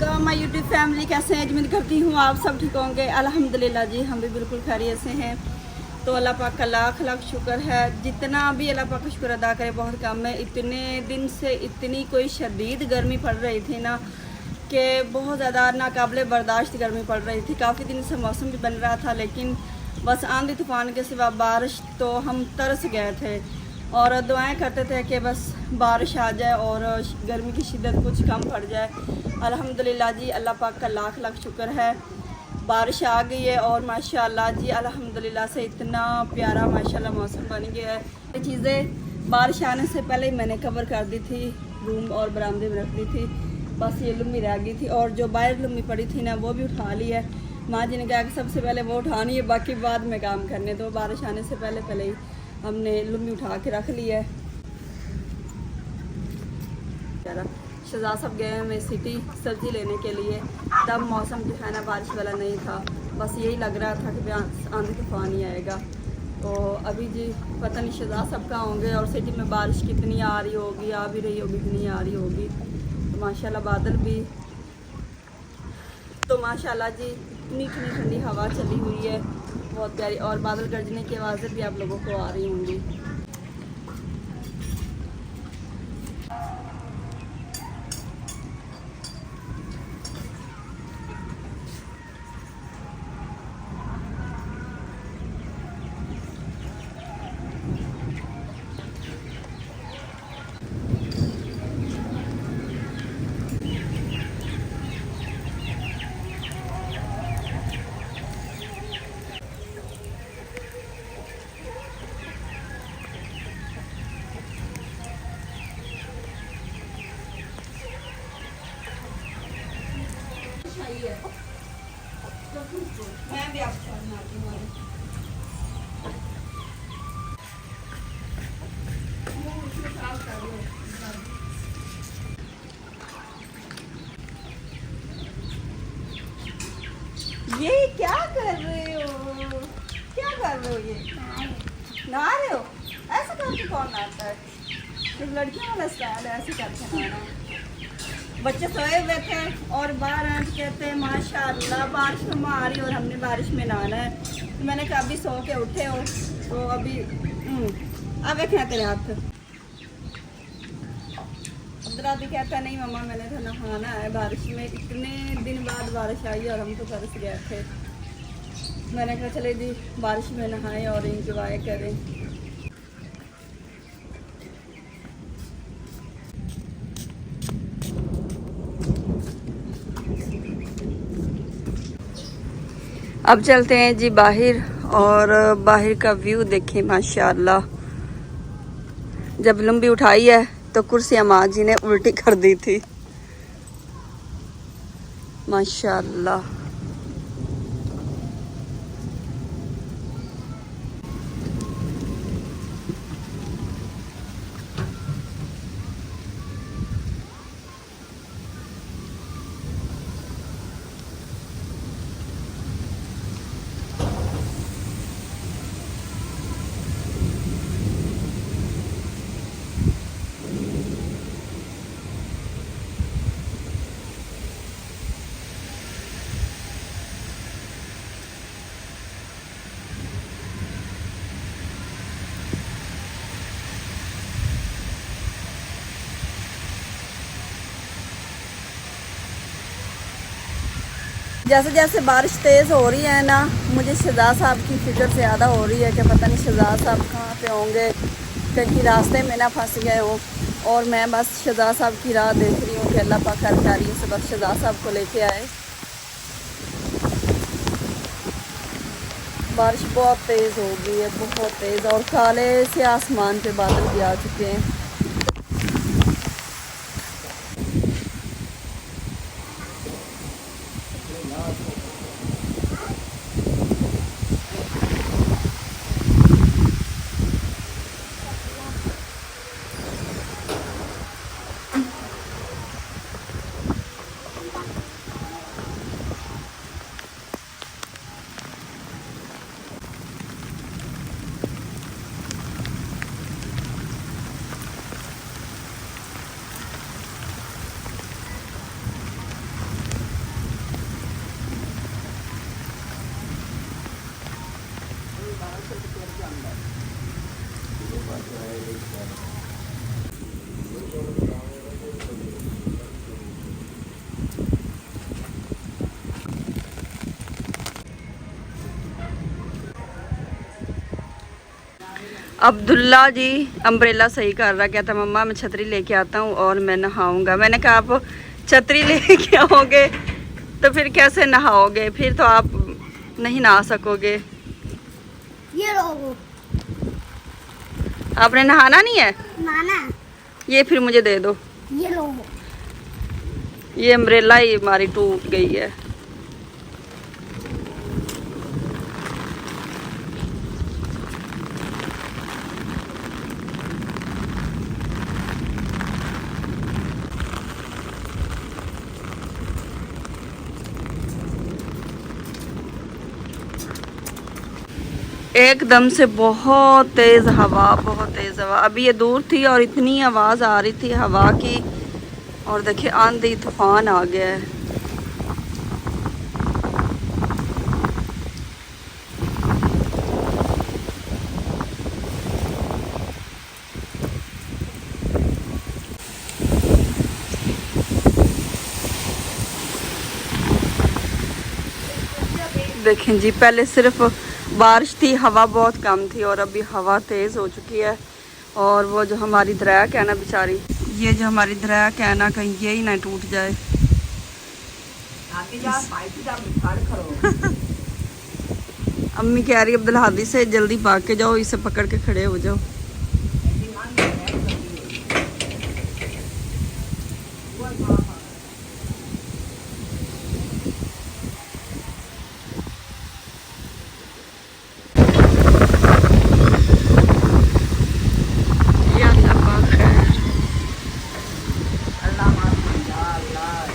वालेकुम my YouTube family, कैसे हैं? उम्मीद करती हूँ आप सब ठीक होंगे। अल्हम्दुलिल्लाह जी, हम भी बिल्कुल खैरियत से हैं। तो अल्लाह पाक का लाख लाख शुक्र है। जितना भी अल्लाह पाक का शुक्र अदा करे बहुत कम है। इतने दिन से इतनी कोई शदीद गर्मी पड़ रही थी ना कि बहुत ज़्यादा नाकाबिले बर्दाश्त गर्मी पड़ रही थी। काफ़ी दिन से मौसम भी बन रहा था, लेकिन बस आंधी तूफ़ान के सिवा बारिश तो हम तरस गए थे और दुआएं करते थे कि बस बारिश आ जाए और गर्मी की शिद्दत कुछ कम पड़ जाए। अल्हम्दुलिल्लाह जी, अल्लाह पाक का लाख लाख शुक्र है, बारिश आ गई है और माशाल्लाह जी अल्हम्दुलिल्लाह से इतना प्यारा माशाल्लाह मौसम बन गया है। ये चीज़ें बारिश आने से पहले ही मैंने कवर कर दी थी, रूम और बरामदे में रख दी थी। बस ये लुम्मी रह गई थी और जो बाहर लुम्मी पड़ी थी ना वो भी उठा ली है। माँ जी ने कहा कि सबसे पहले वो उठानी है, बाकी बाद में काम करने दो। बारिश आने से पहले पहले ही हमने लुम्मी उठा के रख ली है। शहजाद साहब गए हमें सिटी सब्ज़ी लेने के लिए, तब मौसम जो है ना बारिश वाला नहीं था। बस यही लग रहा था कि आंधी तूफान ही आएगा। तो अभी जी पता नहीं शहजाद साहब कहाँ होंगे और सिटी में बारिश कितनी आ रही होगी, आ भी रही होगी कि नहीं आ रही होगी। तो माशाल्लाह बादल भी, तो माशाल्लाह जी इतनी ठंडी ठंडी हवा चली हुई है, बहुत प्यारी। और बादल गरजने की आवाज़ें भी आप लोगों को आ रही होंगी। मैं भी आपको बनाती हूँ। ये क्या कर रहे हो? क्या कर रहे हो? ये नहा रहे हो? ऐसा करके कौन नहाता है? सिर्फ लड़कियों वाला स्टाइल है ऐसे करके नहाना। बच्चे सोए हुए थे और बाहर आके कहते हैं माशाल्लाह बारिश में आ रही और हमने बारिश में नहाना है। तो मैंने कहा अभी सो के उठे हो तो अभी अब देखना तेरे हाथ। अब्दुल्ला भी कहता नहीं मम्मा मैंने तो नहाना है बारिश में। इतने दिन बाद बारिश आई और हम तो तरस गए थे। मैंने कहा चले जी बारिश में नहाएं और इंजॉय करें। अब चलते हैं जी बाहर और बाहर का व्यू देखें माशाल्लाह। जब लंबी उठाई है तो कुर्सियाँ माँ जी ने उल्टी कर दी थी माशाल्लाह। जैसे जैसे बारिश तेज़ हो रही है ना, मुझे शहजाद साहब की फिक्र ज़्यादा हो रही है कि पता नहीं शहजाद साहब कहाँ पे होंगे, कहीं रास्ते में ना फंस गए हों। और मैं बस शहजाद साहब की राह देख रही हूँ कि अल्लाह पाक खैरियत से बस शहजाद साहब को लेके आए। बारिश बहुत तेज़ हो गई है, बहुत तेज़, और काले से आसमान पे बादल भी आ चुके हैं। अब्दुल्ला जी अम्ब्रेला सही कर रहा, कहता मम्मा मैं छतरी लेके आता हूँ और मैं नहाऊंगा। मैंने कहा आप छतरी लेके आओगे तो फिर कैसे नहाओगे, फिर तो आप नहीं नहा सकोगे। ये लो, आपने नहाना नहीं है? नाना ये फिर मुझे दे दो। ये लो। ये अम्ब्रेला ही हमारी टूट गई है। एकदम से बहुत तेज हवा, बहुत तेज हवा। अभी ये दूर थी और इतनी आवाज आ रही थी हवा की, और देखिए आंधी तूफान आ गया है। देखें जी, पहले सिर्फ बारिश थी, हवा बहुत कम थी, और अभी हवा तेज़ हो चुकी है। और वो जो हमारी दरख्त है ना बेचारी, ये जो हमारी दरख्त है ना, कहीं ये ही ना टूट जाए। अम्मी कह रही अब्दुल हादी से जल्दी भाग के जाओ, इसे पकड़ के खड़े हो जाओ।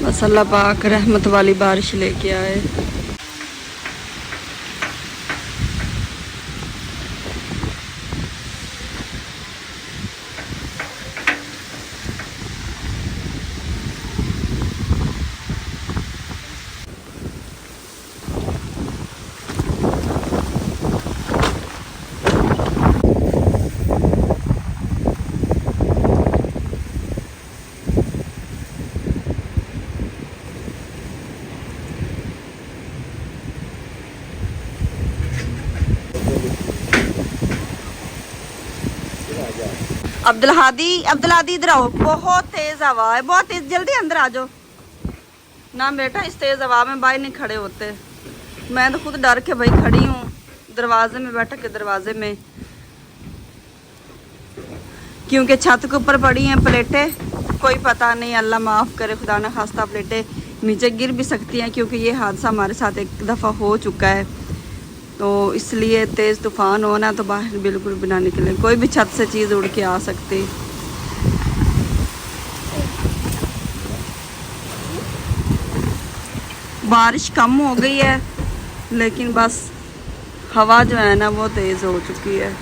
बस अल्लाह पाक रहमत वाली बारिश लेके आए। अब्दुल हादी इधर आओ, बहुत तेज हवा है, बहुत तेज। जल्दी अंदर आ जाओ ना बेटा, इस तेज हवा में बाहर नहीं खड़े होते। मैं तो खुद डर के भाई खड़ी हूँ दरवाजे में, बैठक के दरवाजे में, क्योंकि छत के ऊपर पड़ी हैं प्लेटें। कोई पता नहीं, अल्लाह माफ़ करे, खुदा ना खास्ता प्लेटें नीचे गिर भी सकती हैं, क्योंकि ये हादसा हमारे साथ एक दफ़ा हो चुका है। तो इसलिए तेज़ तूफ़ान होना तो बाहर बिल्कुल भी ना निकले, कोई भी छत से चीज़ उड़ के आ सकती। बारिश कम हो गई है, लेकिन बस हवा जो है ना वो तेज़ हो चुकी है।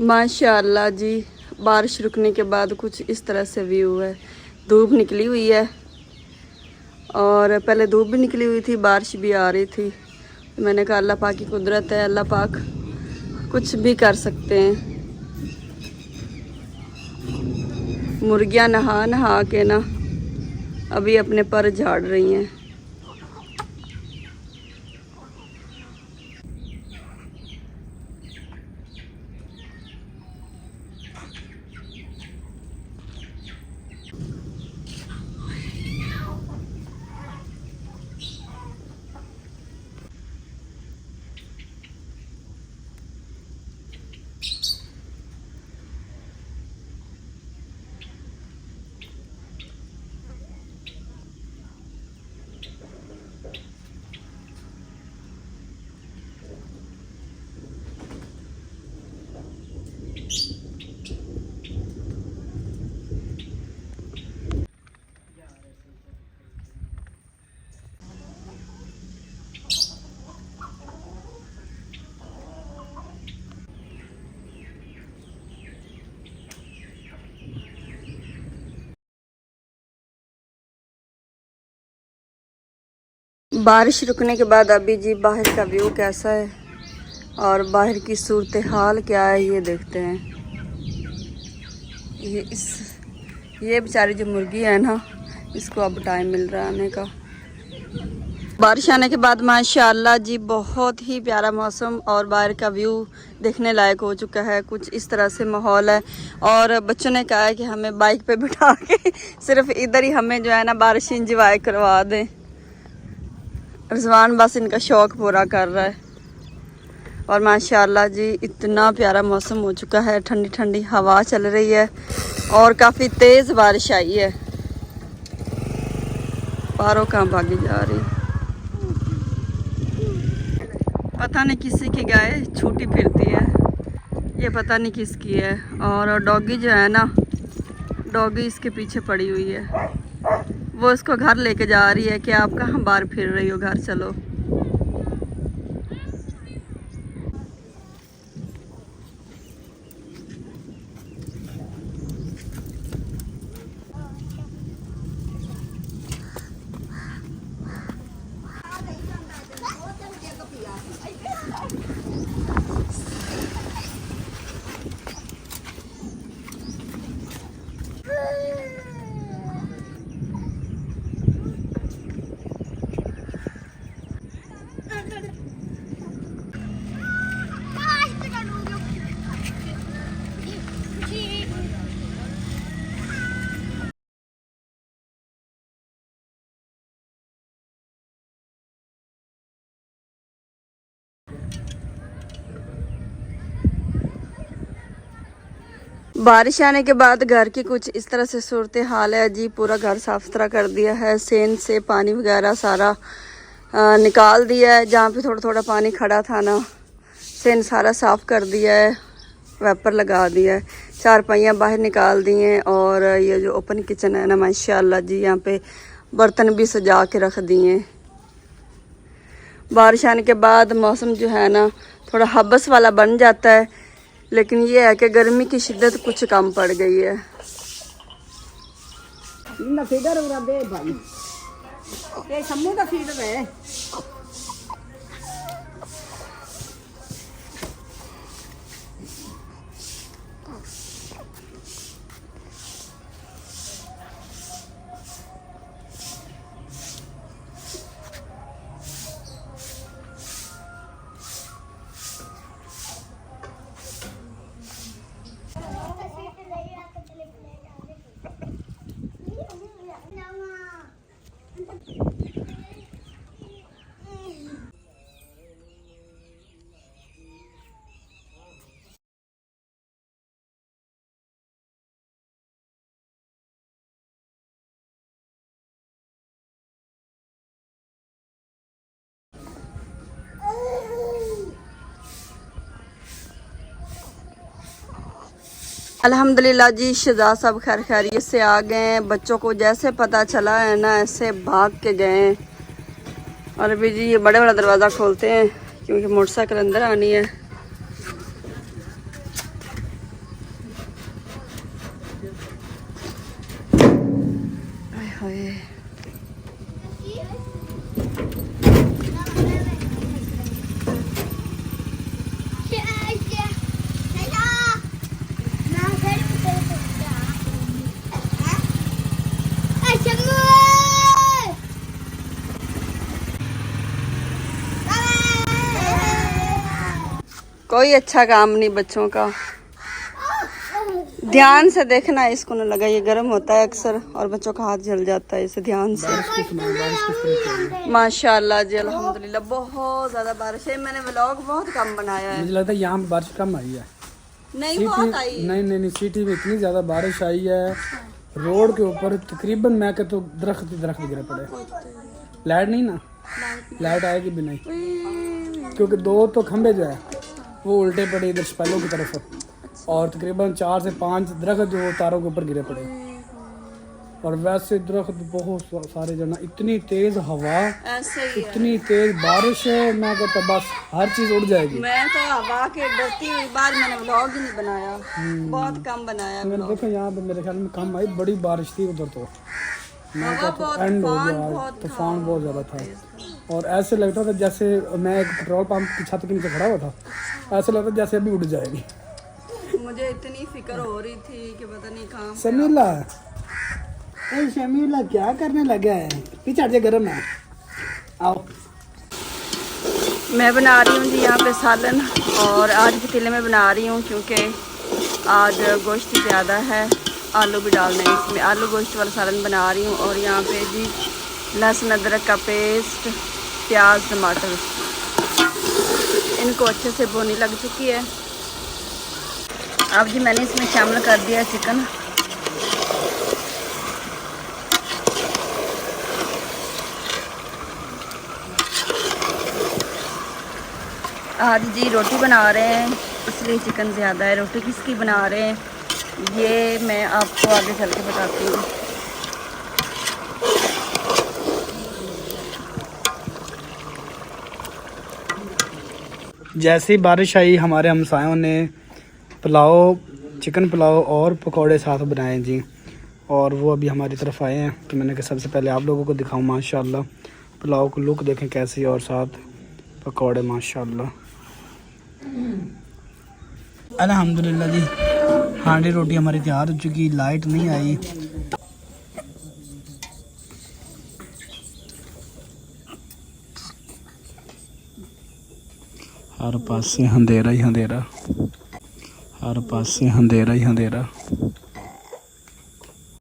माशाल्लाह जी, बारिश रुकने के बाद कुछ इस तरह से व्यू है। धूप निकली हुई है और पहले धूप भी निकली हुई थी, बारिश भी आ रही थी। तो मैंने कहा अल्लाह पाक की कुदरत है, अल्लाह पाक कुछ भी कर सकते हैं। मुर्गियां नहा नहा के ना अभी अपने पर झाड़ रही हैं। बारिश रुकने के बाद अभी जी बाहर का व्यू कैसा है और बाहर की सूरत हाल क्या है ये देखते हैं। ये बेचारी जो मुर्गी है ना, इसको अब टाइम मिल रहा है आने का। बारिश आने के बाद माशाल्लाह जी बहुत ही प्यारा मौसम और बाहर का व्यू देखने लायक हो चुका है। कुछ इस तरह से माहौल है और बच्चों ने कहा है कि हमें बाइक पे बिठा के सिर्फ इधर ही हमें जो है ना बारिश इंजॉय करवा दें। रिजवान बस इनका शौक़ पूरा कर रहा है। और माशाल्लाह जी इतना प्यारा मौसम हो चुका है, ठंडी ठंडी हवा चल रही है और काफ़ी तेज़ बारिश आई है। पारो कहाँ भागी जा रही, पता नहीं किसी की गाय छूटी फिरती है, ये पता नहीं किसकी है। और डॉगी जो है ना, डॉगी इसके पीछे पड़ी हुई है, वो इसको घर लेके जा रही है कि आप कहाँ बाहर फिर रही हो, घर चलो। बारिश आने के बाद घर की कुछ इस तरह से सूरत हाल है जी। पूरा घर साफ़ सुथरा कर दिया है, सेन से पानी वगैरह सारा निकाल दिया है। जहाँ पे थोड़ा थोड़ा पानी खड़ा था ना, सेन सारा साफ़ कर दिया है, वेपर लगा दिया है, चारपाइयाँ बाहर निकाल दी हैं। और ये जो ओपन किचन है ना, माशाल्लाह जी यहाँ पे बर्तन भी सजा के रख दिए हैं। बारिश आने के बाद मौसम जो है ना थोड़ा हब्बस वाला बन जाता है, लेकिन ये है कि गर्मी की शिद्दत कुछ कम पड़ गई है। अल्हम्दुलिल्लाह जी, शहजाद साहब खैर खैरियत से आ गए हैं। बच्चों को जैसे पता चला है ना, ऐसे भाग के गए हैं। और अभी जी ये बड़े वाला दरवाज़ा खोलते हैं क्योंकि मोटरसाइकिल अंदर आनी है। आय हाय कोई अच्छा काम नहीं बच्चों का। ध्यान से देखना, इसको न लगा ये गर्म होता है अक्सर और बच्चों का हाथ जल जाता है, इसे ध्यान से। माशाल्लाह जी अल्हम्दुलिल्लाह बहुत ज्यादा बारिश है। मैंने व्लॉग बहुत कम बनाया है। मुझे लगता है यहाँ पे बारिश कम आई है। नहीं बहुत आई। नहीं सिटी में इतनी ज्यादा बारिश आई है, रोड के ऊपर तकरीबन मैं कहता तो दरख्त गिरे पड़े। लाइट नहीं ना, लाइट आएगी भी नहीं, क्योंकि 2 तो खंबे जो है वो उल्टे पड़े इधर शपैलों की तरफ, और तकरीबन 4 से 5 दरख्त जो तारों के ऊपर गिरे पड़े। और वैसे दरख्त बहुत सारे जो ना, इतनी तेज हवा, ऐसे ही इतनी तेज बारिश है, मैं कहता बस हर चीज उड़ जाएगी। मैं तो हवा के डरती हुई बाद मैंने व्लॉग ही नहीं बनाया, बहुत कम बनाया मैंने व्लॉग। देखा यहाँ पे मेरे ख्याल में कम आई, बड़ी बारिश थी उधर तो। मैं हवा कहता बहुत, एंड हो तूफान गया, बहुत तूफान था। बहुत ज्यादा था। और ऐसे लगता था जैसे मैं एक पेट्रोल पंप की छत के नीचे खड़ा हुआ था, ऐसे लगता जैसे अभी उड़ जाएगी। मुझे इतनी फिक्र हो रही थी कि पता नहीं कहाँ पे शमीला, अरे शमीला क्या करने लगा है? पीछे हट जा, गर्म है। आओ। मैं बना रही हूँ जी यहाँ पे सालन, और आज पतीले में बना रही हूँ क्योंकि आज गोश्त ज़्यादा है। आलू भी डालने हैं इसमें, आलू गोश्त वाला सालन बना रही हूँ। और यहाँ पे जी लहसुन अदरक का पेस्ट, प्याज, टमाटर, इनको अच्छे से भुनी लग चुकी है। अब जी मैंने इसमें शामिल कर दिया चिकन। आज जी रोटी बना रहे हैं इसलिए चिकन ज़्यादा है। रोटी किसकी बना रहे हैं ये मैं आपको आगे चल के बताती हूँ। जैसे ही बारिश आई, हमारे हमसायों ने पुलाव, चिकन पुलाव और पकौड़े साथ बनाए जी, और वो अभी हमारी तरफ आए हैं। तो मैंने कहा सबसे पहले आप लोगों को दिखाऊं। माशाल्लाह पुलाव को लुक देखें कैसी, और साथ पकौड़े माशाल्लाह। अल्हम्दुलिल्लाह जी, हांडी रोटी हमारी तैयार हो चुकी, लाइट नहीं आई। हर पासे अंधेरा ही अंधेरा, हर पासे अंधेरा ही अंधेरा।